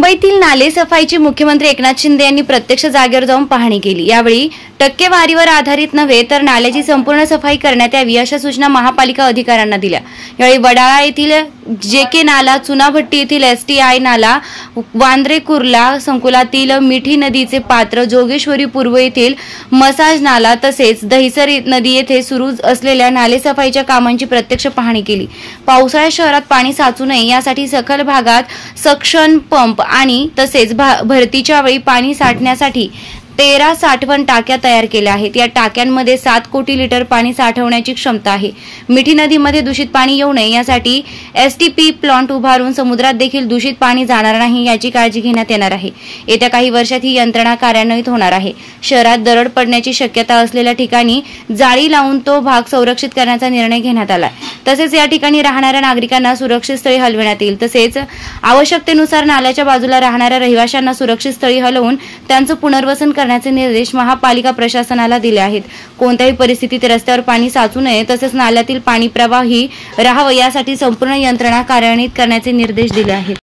मुंबईतील नाले सफाईची मुख्यमंत्री एकनाथ शिंदे यांनी प्रत्यक्ष जागेवर जाऊन पाहणी केली। यावेळी टक्केवारीवर आधारित नव्हे तर नाल्याची संपूर्ण सफाई करण्यात यावी अशा सूचना महापालिका अधिकाऱ्यांना दिल्या। यावेळी वडाळा येथील जेके नाला, चुनाभट्टी येथील एसटीआय नाला, वांद्रे कुर्ला संकुलातील मिठी नदीचे पात्र, जोगेश्वरी पूर्व येथील मसाज नाला तसेच दहिसर नदी येथे सुरू असलेल्या नाले सफाईच्या कामांची प्रत्यक्ष पाहणी केली। पावसाळ्यात शहरात पाणी साचू नये यासाठी सखल भागात सक्शन पंप आणि तसेच भरतीच्या वेळी पाणी साठण्यासाठी 13 साठवण टाक्या तयार केल्या आहेत। या टाक्यांमध्ये 7 कोटी लिटर पाणी साठवण्याची क्षमता आहे। मिठी नदीमध्ये दूषित पाणी येऊ नये यासाठी एसटीपी प्लांट उभारून समुद्रात देखील दूषित पाणी जाणार नाही याची काळजी घेण्यात येणार आहे। येत्या काही वर्षात ही यंत्रणा कार्यान्वित होणार आहे। शहरात दरड पडण्याची शक्यता असलेल्या ठिकाणी जाळी लावून तो भाग संरक्षित करण्याचा निर्णय घेण्यात आला। तसेच या ठिकाणी राहणाऱ्या नागरिकांना सुरक्षित स्थळी हलविण्यात येईल। तसेच आवश्यकतेनुसार नाल्याच्या बाजूला राहणाऱ्या रहिवाशांना सुरक्षित स्थळी हलवून त्यांचं पुनर्वसन करण्याचे निर्देश महापालिका प्रशासनाला दिले आहेत। कोणत्याही परिस्थितीत रस्त्यावर पाणी साचू नये तसेच नाल्यातील पाणी प्रवाही राहावे यासाठी संपूर्ण यंत्रणा कार्यान्वित करण्याचे निर्देश दिले आहेत।